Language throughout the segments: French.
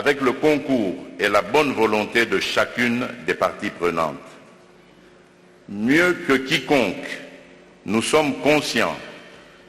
avec le concours et la bonne volonté de chacune des parties prenantes. Mieux que quiconque, nous sommes conscients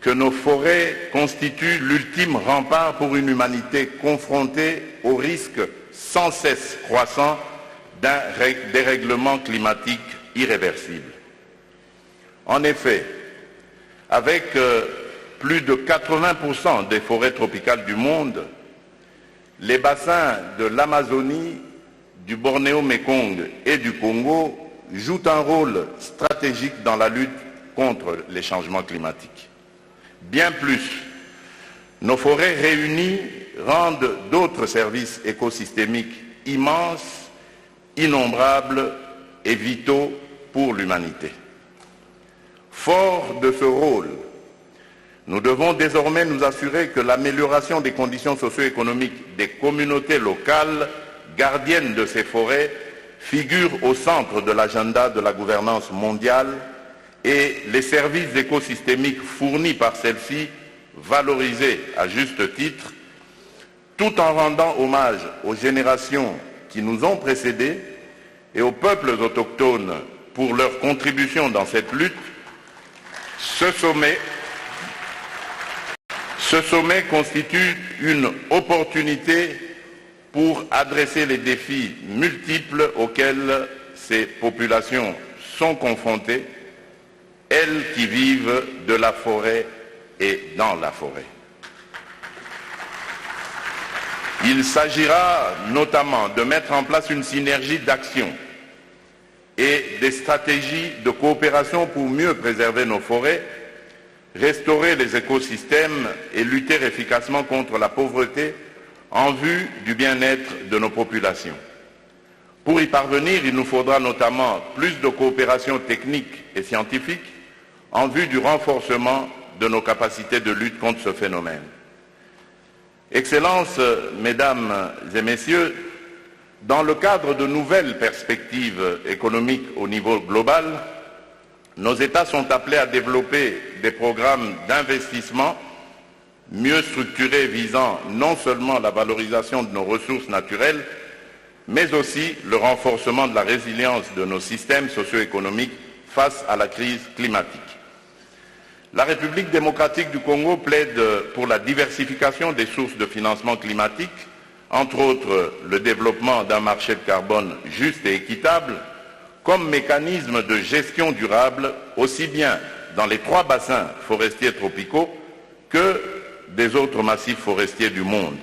que nos forêts constituent l'ultime rempart pour une humanité confrontée au risque sans cesse croissant d'un dérèglement climatique irréversible. En effet, avec plus de 80% des forêts tropicales du monde, les bassins de l'Amazonie, du Bornéo-Mékong et du Congo jouent un rôle stratégique dans la lutte contre les changements climatiques. Bien plus, nos forêts réunies rendent d'autres services écosystémiques immenses, innombrables et vitaux pour l'humanité. Forts de ce rôle, nous devons désormais nous assurer que l'amélioration des conditions socio-économiques des communautés locales gardiennes de ces forêts figure au centre de l'agenda de la gouvernance mondiale et les services écosystémiques fournis par celle-ci valorisés à juste titre, tout en rendant hommage aux générations qui nous ont précédés et aux peuples autochtones pour leur contribution dans cette lutte. Ce sommet constitue une opportunité pour adresser les défis multiples auxquels ces populations sont confrontées, elles qui vivent de la forêt et dans la forêt. Il s'agira notamment de mettre en place une synergie d'action et des stratégies de coopération pour mieux préserver nos forêts, restaurer les écosystèmes et lutter efficacement contre la pauvreté en vue du bien-être de nos populations. Pour y parvenir, il nous faudra notamment plus de coopération technique et scientifique en vue du renforcement de nos capacités de lutte contre ce phénomène. Excellences, Mesdames et Messieurs, dans le cadre de nouvelles perspectives économiques au niveau global, nos États sont appelés à développer des programmes d'investissement mieux structurés visant non seulement la valorisation de nos ressources naturelles, mais aussi le renforcement de la résilience de nos systèmes socio-économiques face à la crise climatique. La République démocratique du Congo plaide pour la diversification des sources de financement climatique, entre autres le développement d'un marché de carbone juste et équitable, comme mécanisme de gestion durable aussi bien dans les 3 bassins forestiers tropicaux que des autres massifs forestiers du monde.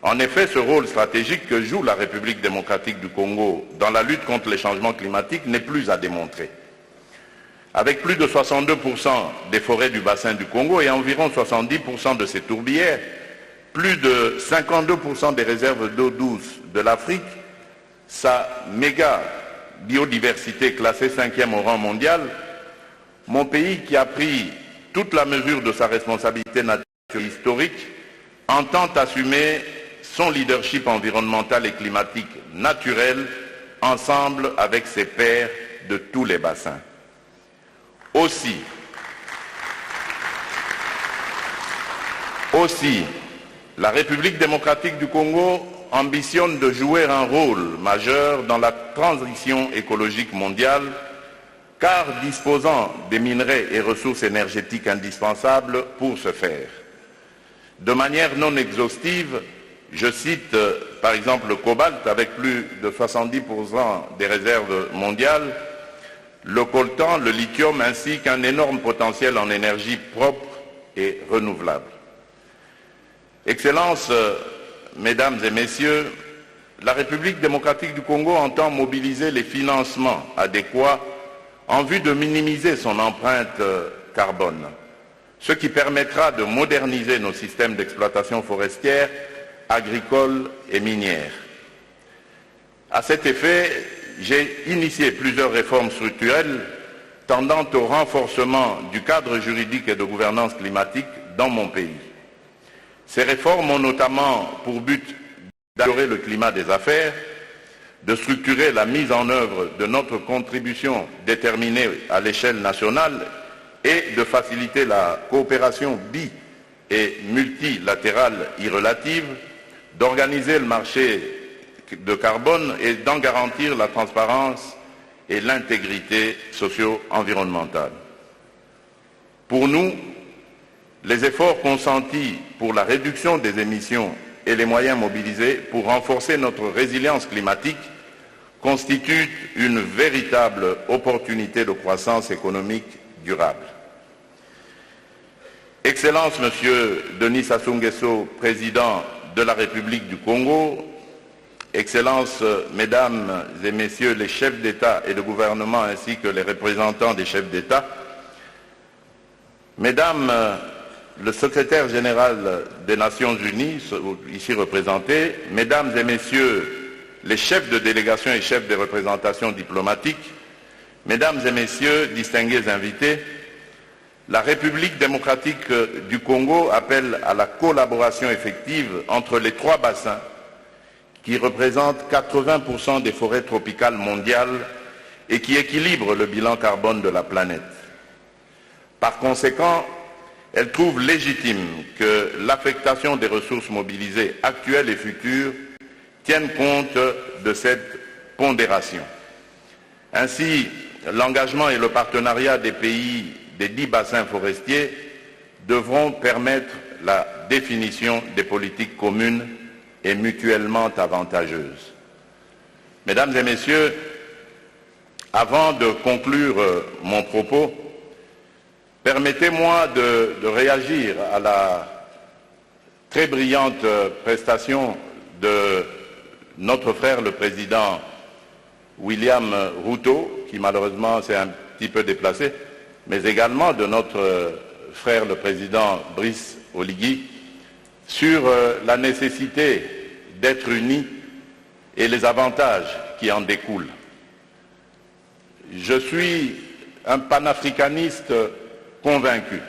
En effet, ce rôle stratégique que joue la République démocratique du Congo dans la lutte contre les changements climatiques n'est plus à démontrer. Avec plus de 62% des forêts du bassin du Congo et environ 70% de ses tourbières, plus de 52% des réserves d'eau douce de l'Afrique, sa méga biodiversité classée 5e au rang mondial, mon pays qui a pris toute la mesure de sa responsabilité naturelle et historique entend assumer son leadership environnemental et climatique naturel ensemble avec ses pairs de tous les bassins. Aussi, la République démocratique du Congo ambitionne de jouer un rôle majeur dans la transition écologique mondiale, car disposant des minerais et ressources énergétiques indispensables pour ce faire. De manière non exhaustive, je cite par exemple le cobalt avec plus de 70% des réserves mondiales, le coltan, le lithium ainsi qu'un énorme potentiel en énergie propre et renouvelable. Excellences, Mesdames et Messieurs, la République démocratique du Congo entend mobiliser les financements adéquats en vue de minimiser son empreinte carbone, ce qui permettra de moderniser nos systèmes d'exploitation forestière, agricole et minière. À cet effet, j'ai initié plusieurs réformes structurelles tendant au renforcement du cadre juridique et de gouvernance climatique dans mon pays. Ces réformes ont notamment pour but d'améliorer le climat des affaires, de structurer la mise en œuvre de notre contribution déterminée à l'échelle nationale et de faciliter la coopération bi- et multilatérale y relative, d'organiser le marché de carbone et d'en garantir la transparence et l'intégrité socio-environnementale. Pour nous, les efforts consentis pour la réduction des émissions et les moyens mobilisés pour renforcer notre résilience climatique constituent une véritable opportunité de croissance économique durable. Excellences, Monsieur Denis Sassou Nguesso, Président de la République du Congo, Excellences, Mesdames et Messieurs les chefs d'État et de gouvernement ainsi que les représentants des chefs d'État, Mesdames le secrétaire général des Nations Unies, ici représenté, Mesdames et Messieurs les chefs de délégation et chefs de représentation diplomatique, Mesdames et Messieurs, distingués invités, la République démocratique du Congo appelle à la collaboration effective entre les trois bassins qui représentent 80% des forêts tropicales mondiales et qui équilibrent le bilan carbone de la planète. Par conséquent, elle trouve légitime que l'affectation des ressources mobilisées actuelles et futures tienne compte de cette pondération. Ainsi, l'engagement et le partenariat des pays des 10 bassins forestiers devront permettre la définition des politiques communes et mutuellement avantageuses. Mesdames et Messieurs, avant de conclure mon propos, permettez-moi de réagir à la très brillante prestation de notre frère le président William Ruto, qui malheureusement s'est un petit peu déplacé, mais également de notre frère le président Brice Oligui, sur la nécessité d'être unis et les avantages qui en découlent. Je suis un panafricaniste convaincu.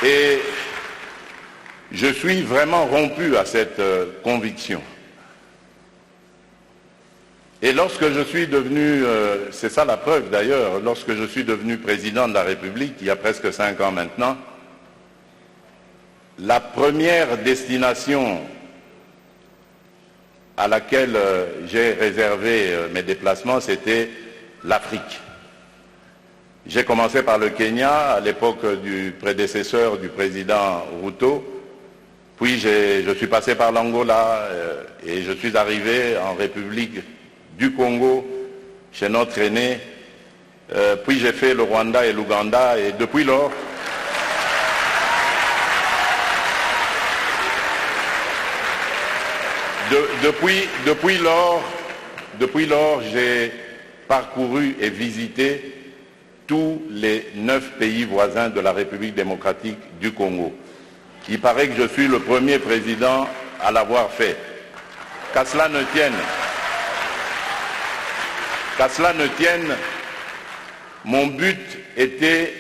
Et je suis vraiment rompu à cette conviction. Et lorsque je suis devenu, c'est ça la preuve d'ailleurs, lorsque je suis devenu président de la République, il y a presque 5 ans maintenant, la première destination à laquelle j'ai réservé mes déplacements, c'était l'Afrique. J'ai commencé par le Kenya, à l'époque du prédécesseur du président Ruto, puis je suis passé par l'Angola et je suis arrivé en République du Congo, chez notre aîné, puis j'ai fait le Rwanda et l'Ouganda, et depuis lors, depuis lors, j'ai parcouru et visité tous les 9 pays voisins de la République démocratique du Congo. Il paraît que je suis le premier président à l'avoir fait. Qu'à cela ne tienne, mon but était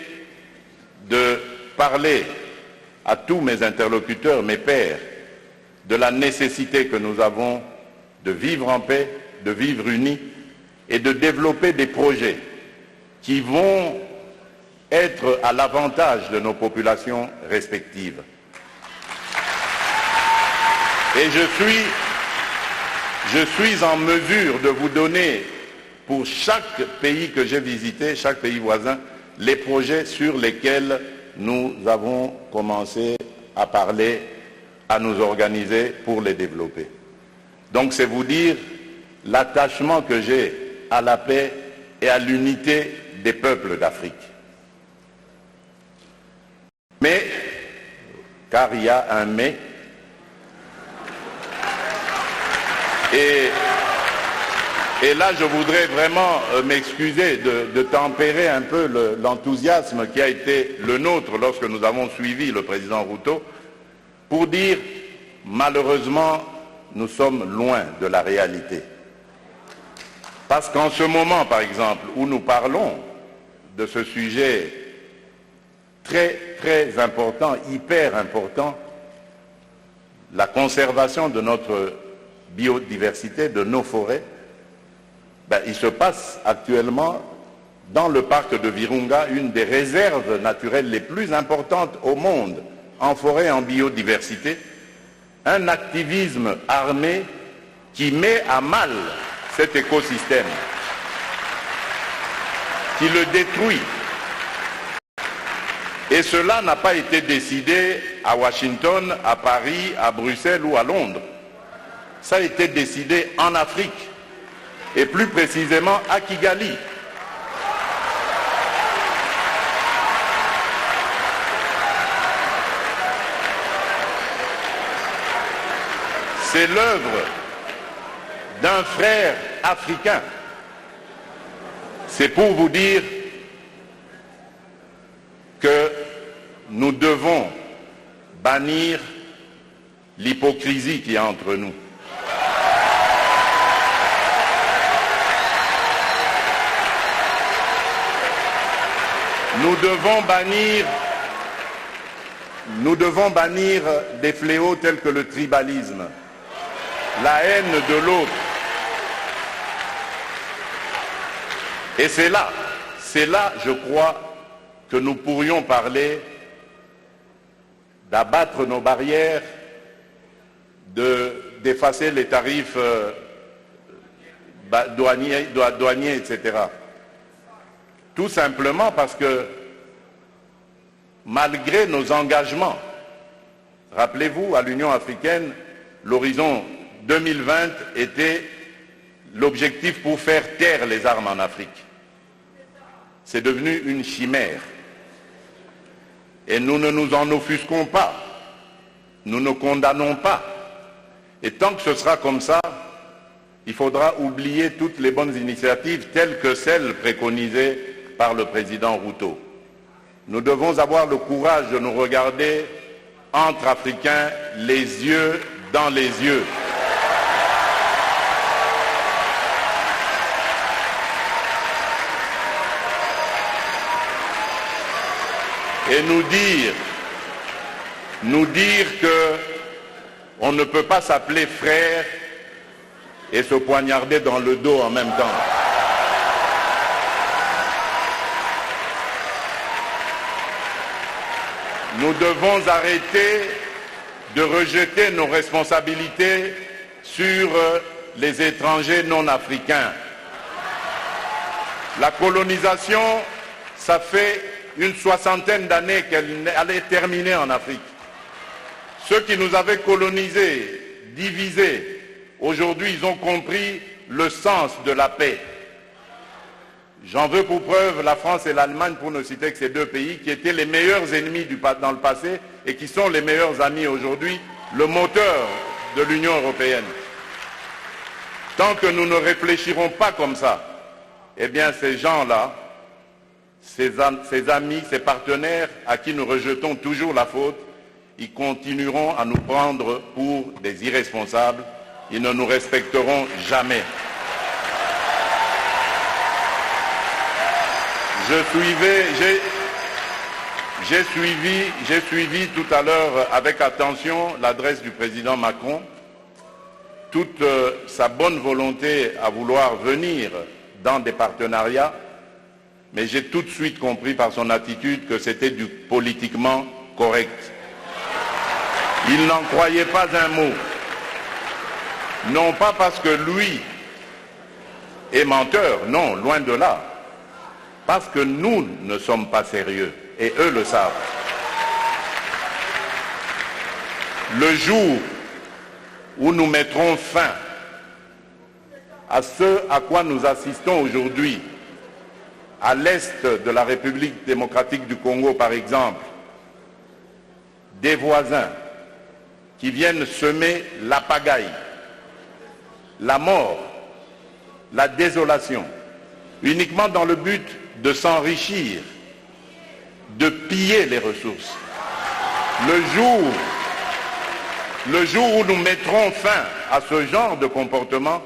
de parler à tous mes interlocuteurs, mes pairs, de la nécessité que nous avons de vivre en paix, de vivre unis et de développer des projets qui vont être à l'avantage de nos populations respectives. Et je suis en mesure de vous donner, pour chaque pays que j'ai visité, chaque pays voisin, les projets sur lesquels nous avons commencé à parler, à nous organiser pour les développer. Donc c'est vous dire l'attachement que j'ai à la paix et à l'unité des peuples d'Afrique. Mais, car il y a un mais, et là je voudrais vraiment m'excuser de tempérer un peu l'enthousiasme qui a été le nôtre lorsque nous avons suivi le président Ruto, pour dire malheureusement nous sommes loin de la réalité. Parce qu'en ce moment, par exemple, où nous parlons de ce sujet très, très important, hyper important, la conservation de notre biodiversité, de nos forêts, il se passe actuellement dans le parc de Virunga, une des réserves naturelles les plus importantes au monde en forêt et en biodiversité, un activisme armé qui met à mal cet écosystème, qui le détruit. Et cela n'a pas été décidé à Washington, à Paris, à Bruxelles ou à Londres. Ça a été décidé en Afrique, et plus précisément à Kigali. C'est l'œuvre d'un frère africain. C'est pour vous dire que nous devons bannir l'hypocrisie qui est entre nous. Nous devons bannir des fléaux tels que le tribalisme, la haine de l'autre. Et c'est là, je crois, que nous pourrions parler d'abattre nos barrières, d'effacer les tarifs douaniers, etc. Tout simplement parce que, malgré nos engagements, rappelez-vous, à l'Union africaine, l'horizon 2020 était l'objectif pour faire taire les armes en Afrique. C'est devenu une chimère. Et nous ne nous en offusquons pas. Nous ne condamnons pas. Et tant que ce sera comme ça, il faudra oublier toutes les bonnes initiatives telles que celles préconisées par le président Ruto. Nous devons avoir le courage de nous regarder entre Africains, les yeux dans les yeux. Et nous dire que on ne peut pas s'appeler frère et se poignarder dans le dos en même temps. Nous devons arrêter de rejeter nos responsabilités sur les étrangers non africains. La colonisation, ça fait une soixantaine d'années qu'elle allait terminer en Afrique. Ceux qui nous avaient colonisés, divisés, aujourd'hui ils ont compris le sens de la paix. J'en veux pour preuve la France et l'Allemagne, pour ne citer que ces deux pays, qui étaient les meilleurs ennemis dans le passé et qui sont les meilleurs amis aujourd'hui, le moteur de l'Union européenne. Tant que nous ne réfléchirons pas comme ça, eh bien ces gens-là, ces amis, ces partenaires à qui nous rejetons toujours la faute, ils continueront à nous prendre pour des irresponsables, ils ne nous respecteront jamais. J'ai suivi tout à l'heure avec attention l'adresse du président Macron, toute sa bonne volonté à vouloir venir dans des partenariats, mais j'ai tout de suite compris par son attitude que c'était du politiquement correct. Il n'en croyait pas un mot. Non pas parce que lui est menteur, non, loin de là. Parce que nous ne sommes pas sérieux, et eux le savent. Le jour où nous mettrons fin à ce à quoi nous assistons aujourd'hui, à l'est de la République démocratique du Congo par exemple, des voisins qui viennent semer la pagaille, la mort, la désolation, uniquement dans le but de s'enrichir, de piller les ressources. Le jour où nous mettrons fin à ce genre de comportement,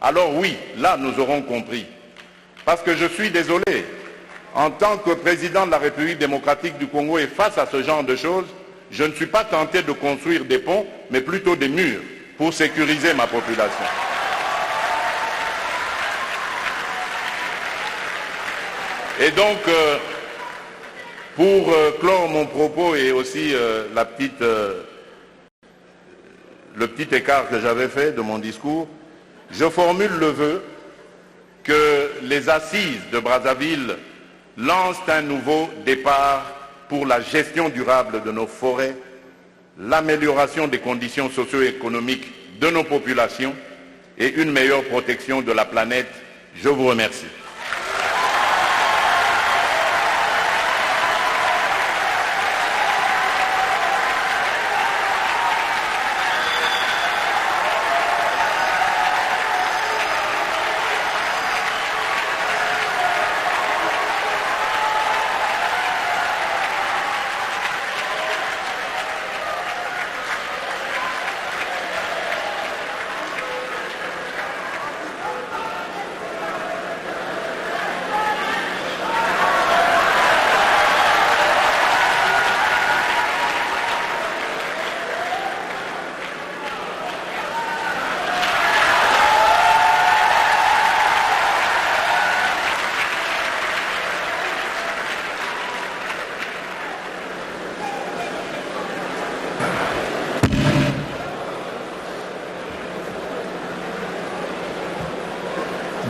alors oui, là nous aurons compris. Parce que je suis désolé, en tant que président de la République démocratique du Congo et face à ce genre de choses, je ne suis pas tenté de construire des ponts, mais plutôt des murs pour sécuriser ma population. Et donc, pour clore mon propos et aussi le petit écart que j'avais fait de mon discours, je formule le vœu que les assises de Brazzaville lancent un nouveau départ pour la gestion durable de nos forêts, l'amélioration des conditions socio-économiques de nos populations et une meilleure protection de la planète. Je vous remercie.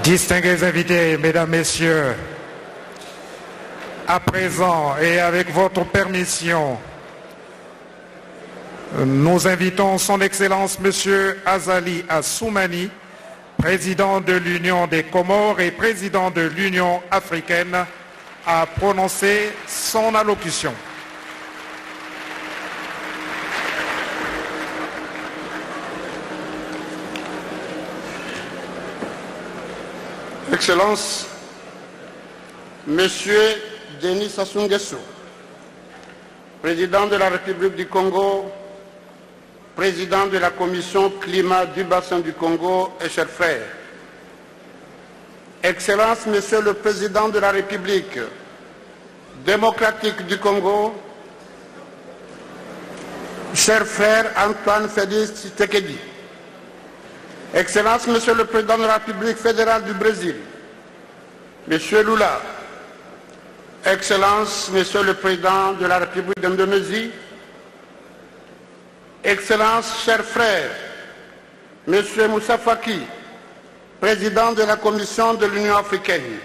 Distingués invités, mesdames, messieurs, à présent et avec votre permission, nous invitons son Excellence Monsieur Azali Assoumani, président de l'Union des Comores et président de l'Union africaine, à prononcer son allocution. Excellences, Monsieur Denis Sassou Nguesso, président de la République du Congo, président de la Commission climat du bassin du Congo et chers frères. Excellences, Monsieur le Président de la République démocratique du Congo, cher frère Antoine Félix Tshisekedi. Excellences, Monsieur le Président de la République fédérale du Brésil, Monsieur Lula, Excellences, Monsieur le Président de la République d'Indonésie, Excellences, chers frères, Monsieur Moussa Faki, Président de la Commission de l'Union africaine,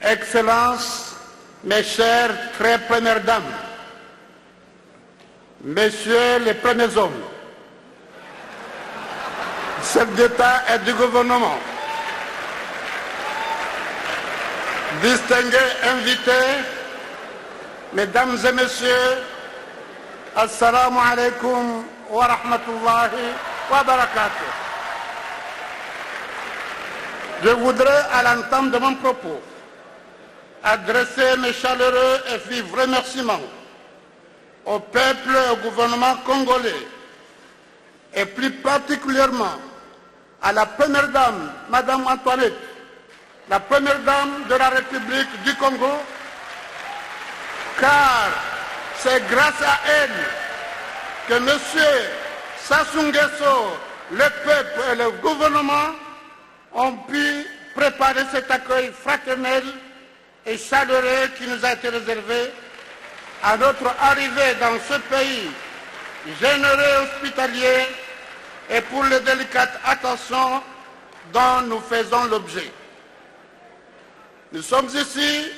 Excellences, mes chères très premières dames, Messieurs les premiers hommes, chefs d'État et du gouvernement, distingués invités, mesdames et messieurs, assalamu alaikum wa rahmatullahi wa barakatuh. Je voudrais, à l'entame de mon propos, adresser mes chaleureux et vifs remerciements au peuple et au gouvernement congolais, et plus particulièrement à la première dame, Madame Antoinette, la première dame de la République du Congo, car c'est grâce à elle que M. Sassou Nguesso, le peuple et le gouvernement ont pu préparer cet accueil fraternel et chaleureux qui nous a été réservé à notre arrivée dans ce pays généreux et hospitalier et pour les délicates attentions dont nous faisons l'objet. Nous sommes ici